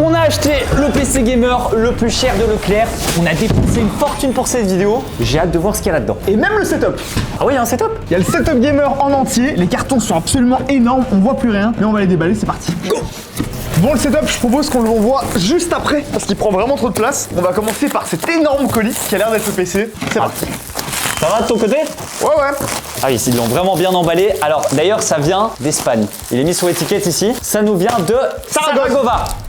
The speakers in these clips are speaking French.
On a acheté le PC gamer le plus cher de Leclerc. On a dépensé une fortune pour cette vidéo. J'ai hâte de voir ce qu'il y a là-dedans. Et même le setup. Ah oui, il y a un setup. Il y a le setup gamer en entier. Les cartons sont absolument énormes. On voit plus rien, mais on va les déballer. C'est parti. Go. Bon, le setup, je propose qu'on le revoie juste après parce qu'il prend vraiment trop de place. On va commencer par cet énorme colis qui a l'air d'être le PC. C'est parti. Ça va de ton côté? Ouais. Ah ici, ils l'ont vraiment bien emballé. Alors d'ailleurs, ça vient d'Espagne. Il est mis sur l'étiquette ici. Ça nous vient de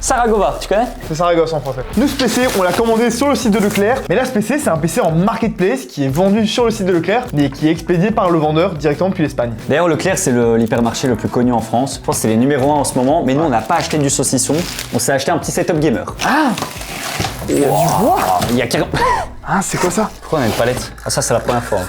Saragossa, tu connais? C'est Saragosse en français. Nous, ce PC, on l'a commandé sur le site de Leclerc. Mais là, ce PC, c'est un PC en marketplace qui est vendu sur le site de Leclerc, mais qui est expédié par le vendeur directement depuis l'Espagne. D'ailleurs, Leclerc, c'est l'hypermarché le plus connu en France. Je pense que c'est les numéros 1 en ce moment. Mais nous, on n'a pas acheté du saucisson. On s'est acheté un petit setup gamer. Ah, il y a du bois. Il y a carrément... Ah, c'est quoi ça? Pourquoi on a une palette? Ah ça, c'est la première fois.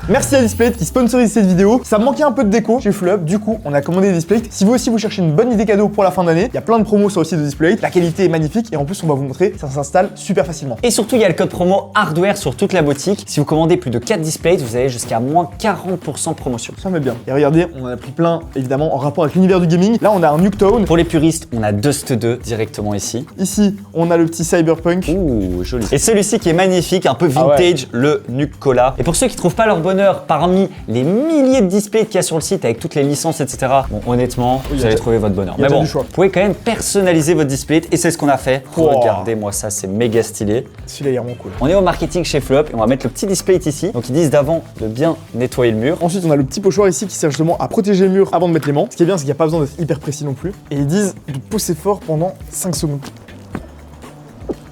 Merci à Displate qui sponsorise cette vidéo. Ça manquait un peu de déco chez Fleup, du coup on a commandé Displate. Si vous aussi vous cherchez une bonne idée cadeau pour la fin d'année, il y a plein de promos sur le site de Displate. La qualité est magnifique et en plus on va vous montrer, ça s'installe super facilement. Et surtout il y a le code promo hardware sur toute la boutique. Si vous commandez plus de 4 Displates, vous avez jusqu'à moins 40% de promotion. Ça met bien. Et regardez, on en a pris plein évidemment en rapport avec l'univers du gaming. Là on a un Nuketown. Pour les puristes, on a Dust 2 directement ici. Ici on a le petit Cyberpunk. Ouh, joli. Et celui-ci qui est magnifique, un peu vintage, le Nuke Cola. Et pour ceux qui trouvent pas leur bonheur parmi les milliers de displays qu'il y a sur le site avec toutes les licences, etc. Bon, honnêtement, vous allez trouver votre bonheur. Mais bon, vous pouvez quand même personnaliser votre display et c'est ce qu'on a fait. Regardez-moi ça, c'est méga stylé. Celui-là il est vraiment cool. On est au marketing chez Fleup et on va mettre le petit display ici. Donc ils disent d'avant de bien nettoyer le mur. Ensuite, on a le petit pochoir ici qui sert justement à protéger le mur avant de mettre l'aimant. Ce qui est bien, c'est qu'il n'y a pas besoin d'être hyper précis non plus. Et ils disent de pousser fort pendant 5 secondes.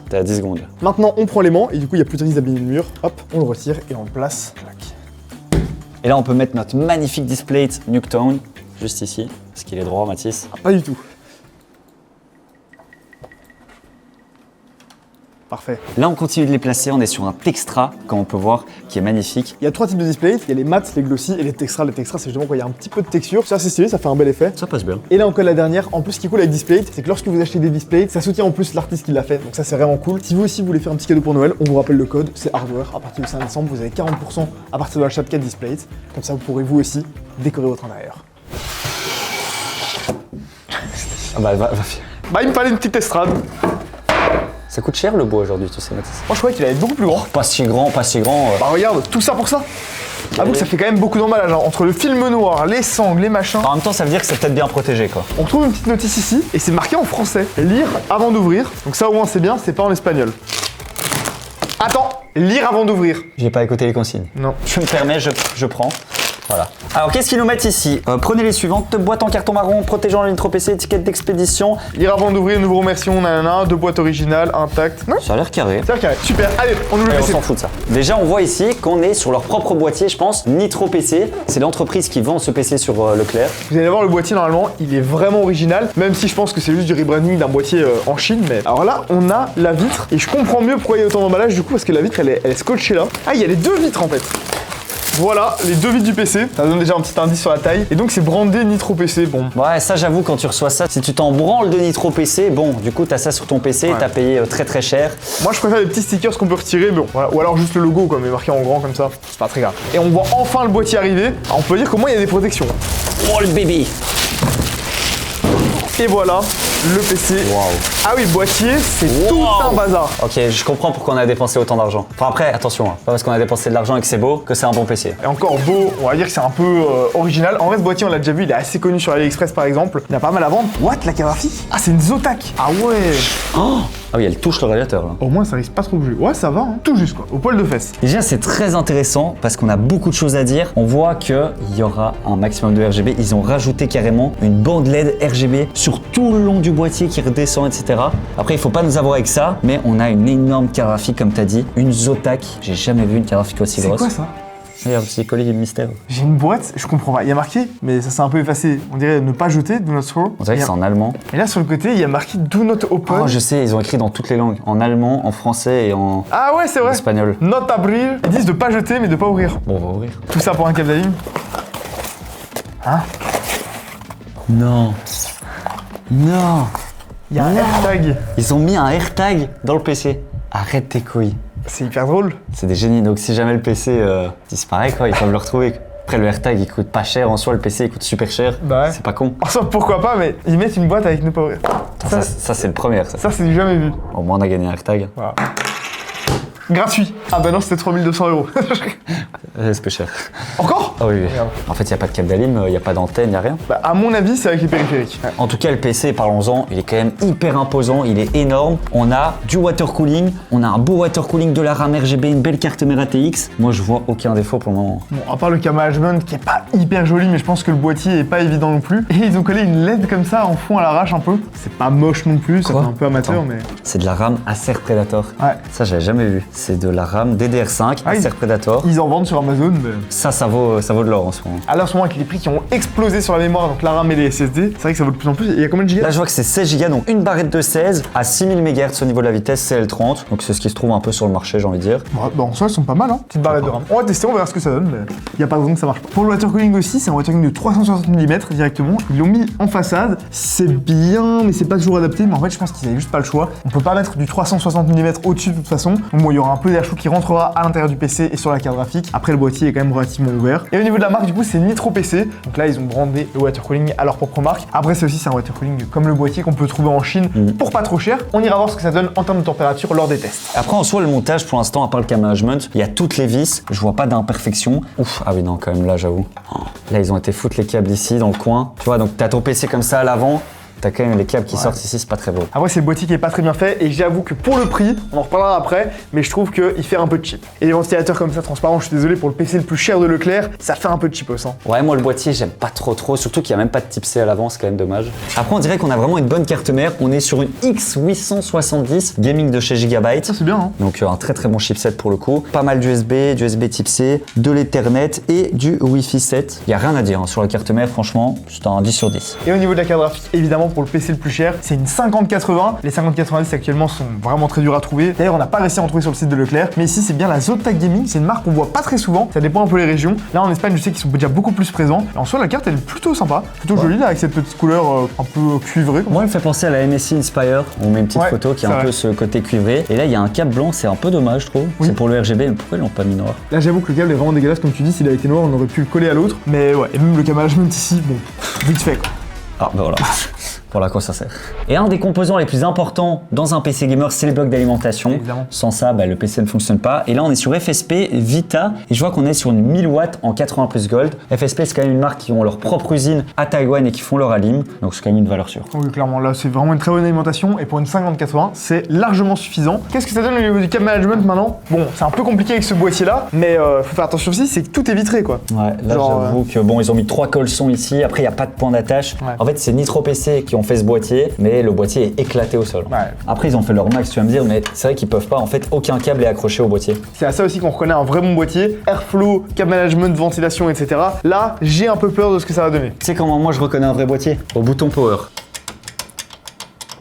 T'es à 10 secondes. Maintenant, on prend l'aimant et du coup, il n'y a plus de risque d'abîmer le mur. Hop, on le retire et on le place. Et là, on peut mettre notre magnifique display Nuketown juste ici. Est-ce qu'il est droit, Mathis? Pas du tout. Parfait. Là, on continue de les placer. On est sur un Textra, comme on peut voir, qui est magnifique. Il y a 3 types de displays. Il y a les mats, les glossy et les Textra. Les Textra, c'est justement quand il y a un petit peu de texture. C'est assez stylé, ça fait un bel effet. Ça passe bien. Et là encore la dernière, en plus ce qui est cool avec Display, c'est que lorsque vous achetez des displays, ça soutient en plus l'artiste qui l'a fait. Donc ça c'est vraiment cool. Si vous aussi voulez faire un petit cadeau pour Noël, on vous rappelle le code, c'est hardware. À partir du 5 décembre, vous avez 40% à partir de l'achat de 4 displays. Comme ça vous pourrez vous aussi décorer votre intérieur. Ah bah, Bah il me fallait une petite estrade. Ça coûte cher le bois aujourd'hui, tu sais, Mathis. Moi je croyais qu'il allait être beaucoup plus grand. Pas si grand, pas si grand. Bah regarde, tout ça pour ça. Avoue que ça fait quand même beaucoup d'emballage, hein. Entre le film noir, les sangles, les machins. En même temps, ça veut dire que c'est peut-être bien protégé, quoi. On trouve une petite notice ici, et c'est marqué en français. Lire avant d'ouvrir. Donc ça au moins c'est bien, c'est pas en espagnol. Attends, lire avant d'ouvrir. J'ai pas écouté les consignes. Non. Je me permets, je prends. Voilà. Alors qu'est-ce qu'ils nous mettent ici? Prenez les suivantes, boîte en carton marron, protégeant le nitro PC, étiquette d'expédition. Lire avant d'ouvrir, nous vous remercions, nanana, 2 boîtes originales, intactes. Ouais. Ça a l'air carré. C'est carré. Super, allez, on ouvre le On PC. s'en fout de ça. Déjà, on voit ici qu'on est sur leur propre boîtier, je pense. Nitro PC, c'est l'entreprise qui vend ce PC sur Leclerc. Vous allez voir le boîtier normalement, il est vraiment original, même si je pense que c'est juste du rebranding d'un boîtier en Chine. Mais alors là, on a la vitre et je comprends mieux pourquoi il y a autant d'emballage du coup parce que la vitre elle est scotchée là. Ah, il y a les 2 vitres en fait. Voilà, les 2 vitres du PC. Ça donne déjà un petit indice sur la taille. Et donc c'est brandé Nitro PC. Bon. Ouais, ça j'avoue, quand tu reçois ça, si tu t'en branles de Nitro PC, bon, du coup t'as ça sur ton PC, t'as payé très très cher. Moi je préfère les petits stickers qu'on peut retirer, mais bon, voilà. Ou alors juste le logo quoi, mais marqué en grand comme ça. C'est pas très grave. Et on voit enfin le boîtier arriver. Alors, on peut dire qu'au moins il y a des protections. Oh le bébé! Et voilà, le PC. Waouh. Ah oui, le boîtier, c'est tout un bazar. Ok, je comprends pourquoi on a dépensé autant d'argent. Enfin après, attention, hein, pas parce qu'on a dépensé de l'argent et que c'est beau que c'est un bon PC. Et encore beau, on va dire que c'est un peu original. En vrai, ce boîtier, on l'a déjà vu, il est assez connu sur AliExpress par exemple. Il y a pas mal à vendre. What, la carafi? Ah, c'est une Zotac. Ah ouais. Oh ah oui, elle touche le radiateur là. Au moins, ça risque pas trop de bouger. Ouais, ça va, hein. Tout juste quoi, au poil de fesses. Déjà, c'est très intéressant parce qu'on a beaucoup de choses à dire. On voit qu'il y aura un maximum de RGB. Ils ont rajouté carrément une bande LED RGB sur tout le long du boîtier qui redescend, etc. Après, il faut pas nous avoir avec ça, mais on a une énorme carte graphique, comme tu as dit. Une Zotac. J'ai jamais vu une carte graphique aussi grosse. C'est quoi ça? Regarde, petit colis mystère. J'ai une boîte, je comprends pas. Il y a marqué, mais ça s'est un peu effacé. On dirait ne pas jeter, do not throw. On dirait que c'est en allemand. Et là, sur le côté, il y a marqué do not open. Oh, je sais, ils ont écrit dans toutes les langues. En allemand, en français et en Ah ouais, c'est vrai. espagnol. Not abrir. Ils disent de pas jeter, mais de pas ouvrir. Bon, on va ouvrir. Tout ça pour un câble d'aligne. Hein? Non. Non. Il y a un AirTag. Ils ont mis un AirTag dans le PC. Arrête tes couilles. C'est hyper drôle. C'est des génies, donc si jamais le PC disparaît, quoi, ils peuvent le retrouver. Après, le AirTag, il coûte pas cher. En soi, le PC, il coûte super cher. Bah ouais. C'est pas con. En soi, pourquoi pas, mais ils mettent une boîte avec ne pas ouvrir. Ça c'est le premier. Ça, c'est du jamais vu. Au moins, on a gagné un AirTag. Voilà. Gratuit. Ah bah non, c'était 3200 €. C'est peu cher. Encore? Ah oui, oui. Regarde. En fait, il n'y a pas de câble d'alim, il n'y a pas d'antenne, il n'y a rien. Bah, à mon avis, c'est avec les périphériques. En tout cas, le PC, parlons-en, il est quand même hyper imposant, il est énorme. On a du water cooling, on a un beau water cooling, de la RAM RGB, une belle carte mère ATX. Moi, je vois aucun défaut pour le moment. Bon, à part le cam management qui est pas hyper joli, mais je pense que le boîtier est pas évident non plus. Et ils ont collé une LED comme ça en fond à l'arrache un peu. C'est pas moche non plus, ça Quoi? fait un peu amateur, Attends. mais. C'est de la RAM Acer Predator. Ouais. Ça, j'avais jamais vu. C'est de la RAM DDR5 Ah, Acer Predator. Ils en vendent sur Amazon, mais. Ça vaut de l'or en ce moment. À l'heure, en ce moment, avec les prix qui ont explosé sur la mémoire, donc la RAM et les SSD, c'est vrai que ça vaut de plus en plus. Et il y a combien de gigas? Là, je vois que c'est 16 Go, donc une barrette de 16 à 6000 MHz au niveau de la vitesse CL30. Donc, c'est ce qui se trouve un peu sur le marché, j'ai envie de dire. Ouais, bah en soi, elles sont pas mal, hein. Petite barrette de RAM. On va tester, on verra ce que ça donne, mais il y a pas de raison que ça marche pas. Pour le water cooling aussi, c'est un water cooling de 360 mm directement. Ils l'ont mis en façade. C'est bien, mais c'est pas toujours adapté. Mais en fait, je pense qu'ils avaient juste pas le choix. On peut pas mettre du 360 mm au-dessus de toute façon. Donc, bon, il y aura un peu d'air chaud qui rentrera à l'intérieur du PC et sur la carte graphique. Après, le boîtier est quand même relativement ouvert. Et au niveau de la marque, du coup, c'est Nitro PC. Donc là, ils ont brandé le water cooling à leur propre marque. Après, c'est aussi un water cooling comme le boîtier qu'on peut trouver en Chine pour pas trop cher. On ira voir ce que ça donne en termes de température lors des tests. Après, en soi, le montage, pour l'instant, à part le cam management, il y a toutes les vis. Je vois pas d'imperfection. Ouf, ah oui, non, quand même, là, j'avoue. Oh, là, ils ont été foutre les câbles ici, dans le coin. Tu vois, donc t'as ton PC comme ça à l'avant. T'as quand même les câbles qui sortent ici, c'est pas très beau. Après, c'est le boîtier qui est pas très bien fait et j'avoue que pour le prix, on en reparlera après, mais je trouve qu'il fait un peu cheap. Et les ventilateurs comme ça transparents, je suis désolé, pour le PC le plus cher de Leclerc, ça fait un peu cheapos. Hein. Ouais, moi le boîtier, j'aime pas trop, surtout qu'il y a même pas de type C à l'avant, c'est quand même dommage. Après, on dirait qu'on a vraiment une bonne carte mère. On est sur une X870 gaming de chez Gigabyte. Ça, c'est bien, hein. Donc un très bon chipset pour le coup. Pas mal d'USB type C, de l'Ethernet et du Wi-Fi 7. Il y a rien à dire hein, sur la carte mère, franchement, c'est un 10 sur 10. Et au niveau de la carte graphique, évidemment, pour le PC le plus cher, c'est une 5080. Les 5090 actuellement sont vraiment très durs à trouver. D'ailleurs, on n'a pas réussi à en trouver sur le site de Leclerc. Mais ici, c'est bien la Zotac Gaming. C'est une marque qu'on voit pas très souvent. Ça dépend un peu les régions. Là, en Espagne, je sais qu'ils sont déjà beaucoup plus présents. Et en soi, la carte, elle est plutôt sympa. Plutôt jolie, là, avec cette petite couleur un peu cuivrée. Moi, elle me fait penser à la MSI Inspire. On met une petite photo qui a un peu ce côté cuivré. Et là, il y a un câble blanc. C'est un peu dommage, je trouve. Oui. C'est pour le RGB. Mais pourquoi ils l'ont pas mis noir? Là, j'avoue que le câble est vraiment dégueulasse. Comme tu dis, s'il a été noir, on aurait pu le coller à l'autre. Mais ouais, et même le cam management ici, bon, vite fait, quoi. Ah, ben voilà. Voilà à quoi ça sert. Et un des composants les plus importants dans un PC gamer, c'est le bloc d'alimentation. Évidemment. Sans ça, le PC ne fonctionne pas. Et là, on est sur FSP Vita. Et je vois qu'on est sur une 1000 watts en 80 plus Gold. FSP, c'est quand même une marque qui ont leur propre usine à Taïwan et qui font leur alim. Donc, c'est quand même une valeur sûre. Oui, clairement, là, c'est vraiment une très bonne alimentation. Et pour une 5080, c'est largement suffisant. Qu'est-ce que ça donne au niveau du cam management maintenant? Bon, c'est un peu compliqué avec ce boîtier-là. Mais faut faire attention aussi, c'est que tout est vitré, quoi. Ouais, là, j'avoue que bon, ils ont mis 3 colsons ici. Après, il n'y a pas de point d'attache. Ouais. En fait, c'est Nitro PC qui ont fait ce boîtier. Mais le boîtier est éclaté au sol. Ouais. Après, ils ont fait leur max, tu vas me dire, mais c'est vrai qu'ils peuvent pas. En fait, aucun câble est accroché au boîtier. C'est à ça aussi qu'on reconnaît un vrai bon boîtier. Airflow, cam management, ventilation, etc. Là, j'ai un peu peur de ce que ça va donner. Tu sais comment moi je reconnais un vrai boîtier? Au bouton power.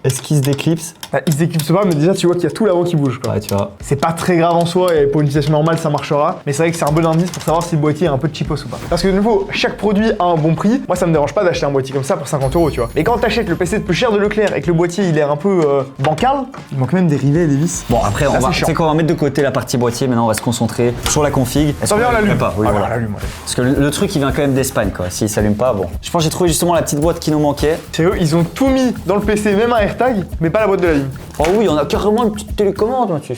Est-ce qu'il se déclipse? Il se déclipse pas, mais déjà, tu vois qu'il y a tout l'avant qui bouge, quoi. Ouais, tu vois. C'est pas très grave en soi et pour une utilisation normale ça marchera, mais c'est vrai que c'est un bon indice pour savoir si le boîtier est un peu cheapos ou pas. Parce que de nouveau, chaque produit a un bon prix. Moi ça me dérange pas d'acheter un boîtier comme ça pour 50 €, tu vois. Mais quand t'achètes le PC le plus cher de Leclerc et que le boîtier il est un peu bancal, il manque même des rivets et des vis. Bon après Là, on va, c'est tu sais chiant. quoi, on va mettre de côté la partie boîtier, maintenant on va se concentrer sur la config. Est-ce Ça vient, qu'on on l'allume. pas? Oui, Ah, voilà. on l'allume, ouais. Parce que le truc il vient quand même d'Espagne quoi, s'il s'allume pas, bon. Je pense que j'ai trouvé justement la petite boîte qui nous manquait. C'est eux, ils ont tout mis dans le PC, même un AirTag, mais pas la boîte de la ligne. Oh oui, on a carrément une petite télécommande Mathieu.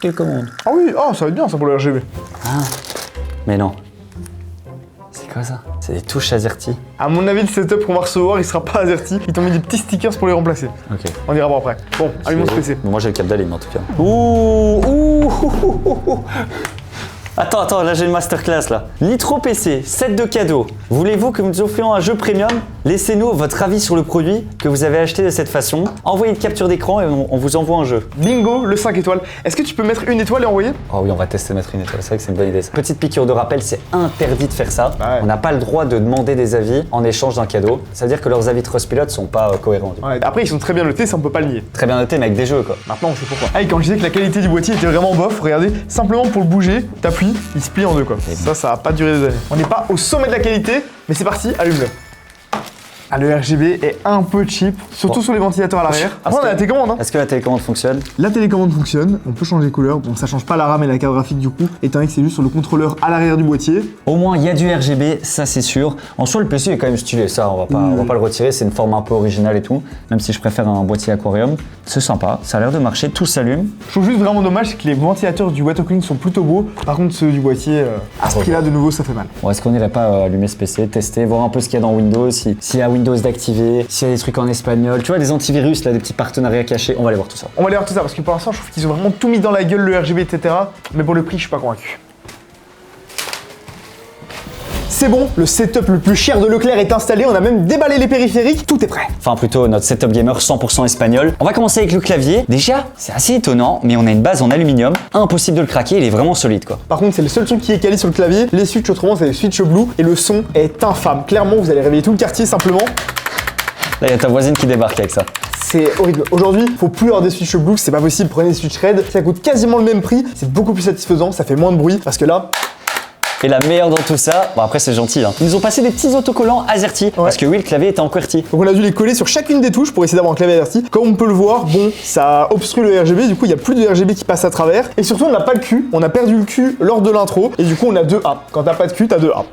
Télécommande. Ah oui, oh ça va être bien ça pour le RGB. Mais non. C'est quoi ça? C'est des touches AZERTY. À mon avis, le setup qu'on va recevoir, il sera pas AZERTY. Ils t'ont mis des petits stickers pour les remplacer. Ok. On ira voir après. Bon, allumons ce PC. Bon, moi j'ai le câble d'alim en tout cas. Ouh. Attends, là j'ai une masterclass là. Nitro PC, set de cadeaux. Voulez-vous que nous offrions un jeu premium? Laissez-nous votre avis sur le produit que vous avez acheté de cette façon. Envoyez une capture d'écran et on vous envoie un jeu. Bingo, le 5 étoiles. Est-ce que tu peux mettre une étoile et envoyer? Oh oui, on va tester de mettre une étoile, c'est vrai que c'est une bonne idée ça. Petite piqûre de rappel, c'est interdit de faire ça. Ouais. On n'a pas le droit de demander des avis en échange d'un cadeau. Ça veut dire que leurs avis Trustpilot sont pas cohérents. Ouais, après, ils sont très bien notés, ça on peut pas le nier. Très bien noté, mais avec des jeux quoi. Maintenant, on sait pourquoi. Ah, et quand je disais que la qualité du boîtier était vraiment bof, regardez, simplement pour le bouger, t'appuies, il se plie en deux quoi. Ça va pas durer des années. On n'est pas au sommet de la qualité, mais c'est parti, allume-le. Ah, le RGB est un peu cheap, surtout sur les ventilateurs à l'arrière. Après, on a la télécommande. Hein. Est-ce que la télécommande fonctionne? La télécommande fonctionne, on peut changer de couleur. Bon, ça change pas la RAM et la carte graphique du coup, étant donné que c'est juste sur le contrôleur à l'arrière du boîtier. Au moins, il y a du RGB, ça c'est sûr. En soi, le PC est quand même stylé, ça, on va pas le retirer. C'est une forme un peu originale et tout, même si je préfère un boîtier aquarium. C'est sympa, ça a l'air de marcher, tout s'allume. Je trouve juste vraiment dommage, c'est que les ventilateurs du water cooling sont plutôt beaux. Par contre, ceux du boîtier, à ce prix-là, de nouveau, ça fait mal. Bon, est-ce qu'on irait pas allumer ce PC, tester, voir un peu ce qu'il y a dans Windows, s'il y a Windows d'activer, s'il y a des trucs en espagnol, tu vois, des antivirus, là, des petits partenariats cachés, on va aller voir tout ça. On va aller voir tout ça, parce que pour l'instant, je trouve qu'ils ont vraiment tout mis dans la gueule, le RGB, etc. Mais pour le prix, je suis pas convaincu. C'est bon, le setup le plus cher de Leclerc est installé, on a même déballé les périphériques, tout est prêt. Enfin plutôt notre setup gamer 100% espagnol. On va commencer avec le clavier. Déjà, c'est assez étonnant, mais on a une base en aluminium. Impossible de le craquer, il est vraiment solide quoi. Par contre, c'est le seul truc qui est calé sur le clavier. Les switches autrement, c'est les switches Blue et le son est infâme. Clairement, vous allez réveiller tout le quartier simplement. Là, il y a ta voisine qui débarque avec ça. C'est horrible. Aujourd'hui, faut plus avoir des switches Blue, c'est pas possible. Prenez des switches Red, ça coûte quasiment le même prix, c'est beaucoup plus satisfaisant, ça fait moins de bruit parce que là. Et la meilleure dans tout ça, bon après c'est gentil, hein. Ils nous ont passé des petits autocollants AZERTY, parce que oui, le clavier était en QWERTY. Donc on a dû les coller sur chacune des touches pour essayer d'avoir un clavier AZERTY. Comme on peut le voir, bon, ça obstrue le RGB, du coup il n'y a plus de RGB qui passe à travers. Et surtout on n'a pas le Q, on a perdu le Q lors de l'intro, et du coup on a 2 A. Quand t'as pas de Q, t'as 2 A.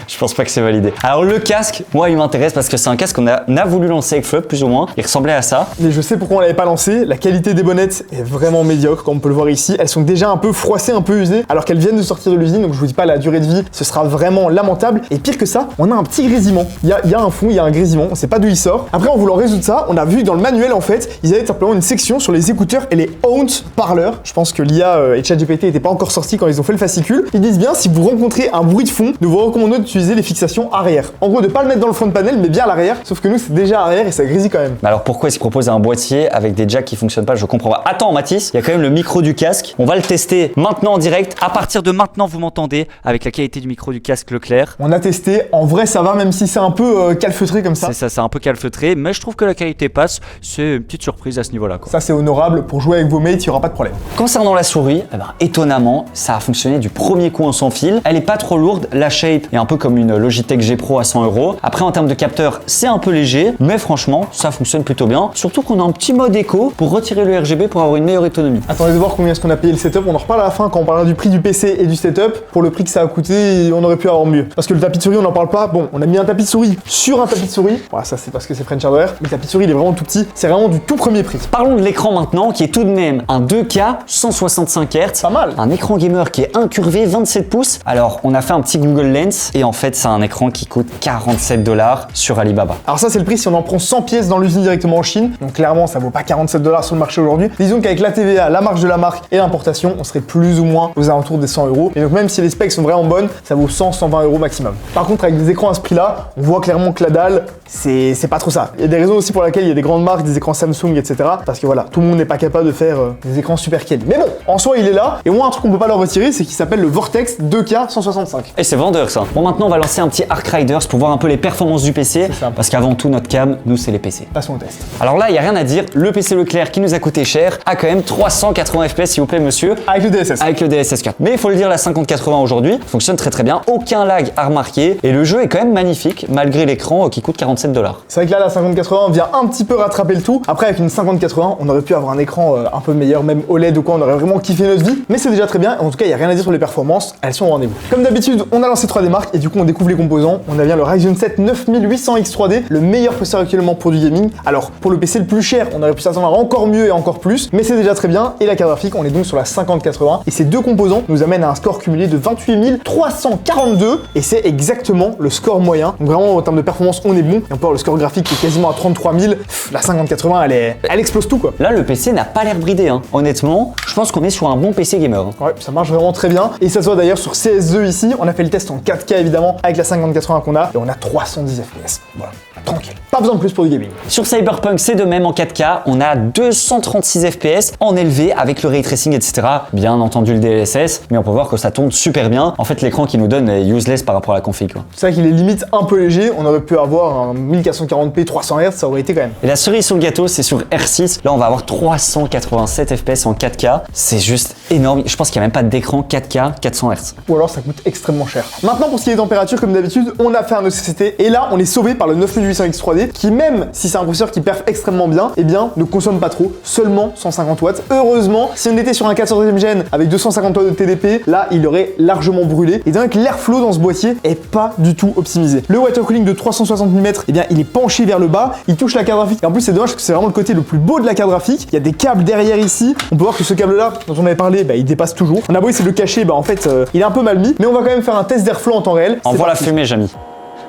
Je pense pas que c'est validé. Alors le casque, moi il m'intéresse parce que c'est un casque qu'on a voulu lancer avec Flub plus ou moins. Il ressemblait à ça. Mais je sais pourquoi on l'avait pas lancé. La qualité des bonnettes est vraiment médiocre, comme on peut le voir ici. Elles sont déjà un peu froissées, un peu usées, alors qu'elles viennent de sortir de l'usine. Donc je vous dis pas la durée de vie, ce sera vraiment lamentable. Et pire que ça, on a un petit grésillement. Il y a un fond, il y a un grésillement. On sait pas d'où il sort. Après en voulant résoudre ça, on a vu que dans le manuel en fait, ils avaient simplement une section sur les écouteurs et les Own parleurs. Je pense que l'IA et ChatGPT n'étaient pas encore sortis quand ils ont fait le fascicule. Ils disent bien si vous rencontrez un bruit de fond, nous vous recommandons d'utiliser les fixations arrière. En gros, de pas le mettre dans le front panel, mais bien à l'arrière. Sauf que nous, c'est déjà arrière et ça grésille quand même. Mais alors pourquoi est-ce qu'ils proposent un boîtier avec des jacks qui fonctionnent pas? Je comprends pas. Attends, Mathis, il y a quand même le micro du casque. On va le tester maintenant en direct. À partir de maintenant, vous m'entendez avec la qualité du micro du casque Leclerc. On a testé. En vrai, ça va, même si c'est un peu calfeutré comme ça. C'est ça, c'est un peu calfeutré, mais je trouve que la qualité passe. C'est une petite surprise à ce niveau-là, quoi. Ça, c'est honorable. Pour jouer avec vos mates, il y aura pas de problème. Concernant la souris, eh ben, étonnamment, ça a fonctionné du premier coup en sans fil. Elle est pas trop lourde. La shape est un peu comme une Logitech G Pro à 100 €. Après, en termes de capteur, c'est un peu léger, mais franchement, ça fonctionne plutôt bien. Surtout qu'on a un petit mode éco pour retirer le RGB pour avoir une meilleure autonomie. Attendez de voir combien est-ce qu'on a payé le setup. On en reparle à la fin quand on parlera du prix du PC et du setup. Pour le prix que ça a coûté, on aurait pu avoir mieux. Parce que le tapis de souris, on n'en parle pas. Bon, on a mis un tapis de souris sur un tapis de souris. Voilà, ça c'est parce que c'est French Hardware. Mais le tapis de souris, il est vraiment tout petit. C'est vraiment du tout premier prix. Parlons de l'écran maintenant, qui est tout de même un 2K 165 Hz. Pas mal. Un écran gamer qui est incurvé 27 pouces. Alors, on a fait un petit Google Lens et en fait, c'est un écran qui coûte 47 $ sur Alibaba. Alors ça, c'est le prix si on en prend 100 pièces dans l'usine directement en Chine. Donc clairement, ça vaut pas 47 $ sur le marché aujourd'hui. Disons qu'avec la TVA, la marge de la marque et l'importation, on serait plus ou moins aux alentours des 100 €. Et donc même si les specs sont vraiment bonnes, ça vaut 100-120 € maximum. Par contre, avec des écrans à ce prix-là, on voit clairement que la dalle, c'est pas trop ça. Il y a des raisons aussi pour lesquelles il y a des grandes marques, des écrans Samsung, etc. Parce que voilà, tout le monde n'est pas capable de faire des écrans super quali. Mais bon, en soi, il est là. Et moi, un truc qu'on peut pas leur retirer, c'est qu'il s'appelle le Vortex 2K 165. Et c'est vendeur ça. Bon, maintenant, on va lancer un petit Arc Riders pour voir un peu les performances du PC. Parce qu'avant tout, notre cam, nous, c'est les PC. Passons au test. Alors là, il n'y a rien à dire. Le PC Leclerc qui nous a coûté cher a quand même 380 FPS, s'il vous plaît, monsieur. Avec le DLSS. Avec le DLSS 4. Mais il faut le dire, la 5080 aujourd'hui fonctionne très très bien. Aucun lag à remarquer. Et le jeu est quand même magnifique, malgré l'écran qui coûte 47 $. C'est vrai que là, la 5080 vient un petit peu rattraper le tout. Après, avec une 5080, on aurait pu avoir un écran un peu meilleur, même OLED ou quoi, on aurait vraiment kiffé notre vie. Mais c'est déjà très bien. En tout cas, il n'y a rien à dire sur les performances. Elles sont au rendez-vous. Comme d'habitude, on a lancé 3D Mark et du coup, on découvre les composants. On a bien le Ryzen 7 9800X 3D, le meilleur processeur actuellement pour du gaming. Alors, pour le PC le plus cher, on aurait pu s'attendre à encore mieux et encore plus, mais c'est déjà très bien. Et la carte graphique, on est donc sur la 5080. Et ces deux composants nous amènent à un score cumulé de 28 342. Et c'est exactement le score moyen. Donc vraiment, en termes de performance, on est bon. Et on peut avoir le score graphique qui est quasiment à 33 000. La 5080, elle explose tout, quoi. Là, le PC n'a pas l'air bridé, hein. Honnêtement, je pense qu'on est sur un bon PC gamer, hein. Ouais, ça marche vraiment très bien. Et ça se voit d'ailleurs sur CS2 ici. On a fait le test en 4K évidemment avec la 5080 qu'on a. Et on a 310 FPS. Voilà, tranquille. Pas besoin de plus pour du gaming. Sur Cyberpunk, c'est de même en 4K. On a 236 FPS en élevé avec le ray tracing, etc. Bien entendu le DLSS, mais on peut voir que ça tourne super bien. En fait, l'écran qui nous donne est useless par rapport à la config, quoi. C'est vrai qu'il est limite un peu léger. On aurait pu avoir un 1440p 300 Hz, ça aurait été quand même. Et la cerise sur le gâteau, c'est sur R6. Là, on va avoir 387 FPS en 4K. C'est juste énorme. Je pense qu'il n'y a même pas d'écran 4K 400 Hz. Ou alors ça coûte extrêmement cher. Maintenant pour ce qui est des températures, comme d'habitude, on a fait un OCCT et là on est sauvé par le 9800X 3D qui, même si c'est un processeur qui perf extrêmement bien, eh bien ne consomme pas trop, seulement 150 watts. Heureusement, si on était sur un 400e gène avec 250 watts de TDP, là il aurait largement brûlé. Et donc l'airflow dans ce boîtier est pas du tout optimisé. Le water cooling de 360 mm, eh bien il est penché vers le bas, il touche la carte graphique. Et en plus c'est dommage parce que c'est vraiment le côté le plus beau de la carte graphique. Il y a des câbles derrière ici. On peut voir que ce câble là dont on avait parlé, bah, il dépasse toujours. On a beau essayer de le cacher, bah en fait il est un peu mal mis. Mais on va quand même faire un test d'airflow en temps réel. Envoie la fumée, Jamy.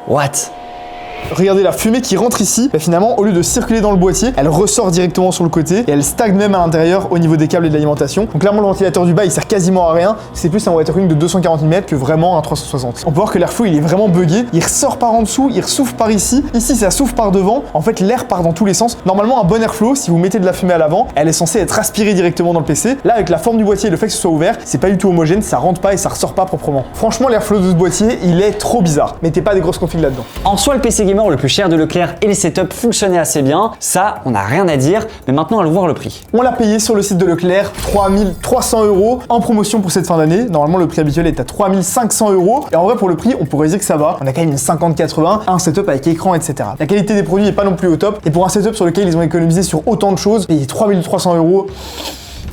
What? Regardez la fumée qui rentre ici, bah finalement au lieu de circuler dans le boîtier, elle ressort directement sur le côté et elle stagne même à l'intérieur au niveau des câbles et de l'alimentation. Donc clairement le ventilateur du bas il sert quasiment à rien, c'est plus un water cooling de 240 mm que vraiment un 360. On peut voir que l'airflow il est vraiment buggé, il ressort par en dessous, il ressouffle par ici, ici ça souffle par devant, en fait l'air part dans tous les sens. Normalement un bon airflow, si vous mettez de la fumée à l'avant, elle est censée être aspirée directement dans le PC. Là avec la forme du boîtier et le fait que ce soit ouvert, c'est pas du tout homogène, ça rentre pas et ça ressort pas proprement. Franchement l'airflow de ce boîtier il est trop bizarre, mettez pas des grosses configs là-dedans. En soi le PC gamer le plus cher de Leclerc et les setups fonctionnaient assez bien, ça on n'a rien à dire, mais maintenant allons voir le prix. On l'a payé sur le site de Leclerc, 3300 € en promotion pour cette fin d'année. Normalement le prix habituel est à 3500 €. Et en vrai pour le prix on pourrait dire que ça va, on a quand même une 50-80, un setup avec écran etc. La qualité des produits est pas non plus au top, et pour un setup sur lequel ils ont économisé sur autant de choses, payer 3300 €,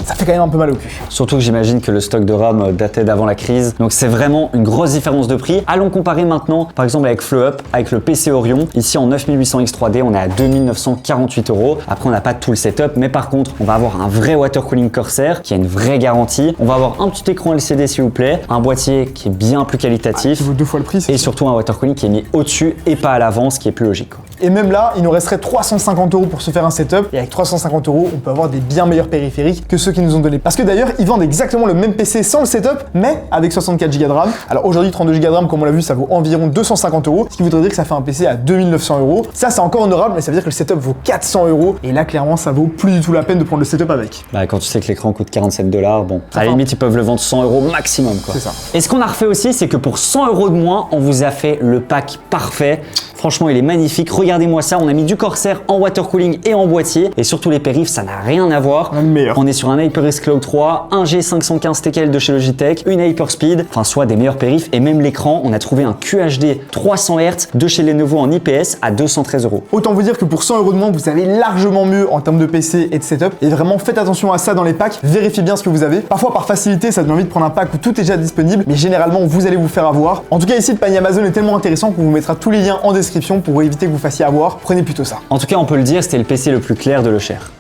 ça fait quand même un peu mal au cul. Surtout que j'imagine que le stock de RAM datait d'avant la crise, donc c'est vraiment une grosse différence de prix. Allons comparer maintenant, par exemple avec FlowUp, avec le PC Orion. Ici en 9800X 3D, on est à 2948 €. Après on n'a pas tout le setup, mais par contre on va avoir un vrai water cooling Corsair qui a une vraie garantie. On va avoir un petit écran LCD s'il vous plaît, un boîtier qui est bien plus qualitatif. Qui vaut 2 fois le prix. Et surtout un water cooling qui est mis au-dessus et pas à l'avant, ce qui est plus logique, quoi. Et même là, il nous resterait 350 € pour se faire un setup. Et avec 350 €, on peut avoir des bien meilleurs périphériques que ceux qu'ils nous ont donnés. Parce que d'ailleurs, ils vendent exactement le même PC sans le setup, mais avec 64 Go de RAM. Alors aujourd'hui, 32 Go de RAM, comme on l'a vu, ça vaut environ 250 €, ce qui voudrait dire que ça fait un PC à 2900 €. Ça, c'est encore honorable, mais ça veut dire que le setup vaut 400 €. Et là, clairement, ça vaut plus du tout la peine de prendre le setup avec. Bah, quand tu sais que l'écran coûte 47 $, bon, à la limite, ils peuvent le vendre 100 € maximum, quoi. C'est ça. Et ce qu'on a refait aussi, c'est que pour 100 € de moins, on vous a fait le pack parfait. Franchement, il est magnifique. Regardez-moi ça. On a mis du Corsair en water cooling et en boîtier. Et surtout, les périphes, ça n'a rien à voir. On a le meilleur. On est sur un HyperX Cloud 3, un G515 TKL de chez Logitech, une Hyperspeed, enfin, soit des meilleurs périphes. Et même l'écran, on a trouvé un QHD 300 Hz de chez Lenovo en IPS à 213 €. Autant vous dire que pour 100 € de moins, vous avez largement mieux en termes de PC et de setup. Et vraiment, faites attention à ça dans les packs. Vérifiez bien ce que vous avez. Parfois, par facilité, ça donne envie de prendre un pack où tout est déjà disponible. Mais généralement, vous allez vous faire avoir. En tout cas, ici, le panier Amazon est tellement intéressant qu'on vous mettra tous les liens en description pour éviter que vous fassiez avoir. Prenez plutôt ça. En tout cas, on peut le dire, c'était le PC le plus clair de Leclerc.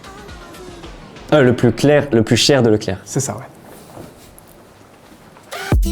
Le plus cher de Leclerc. C'est ça, ouais.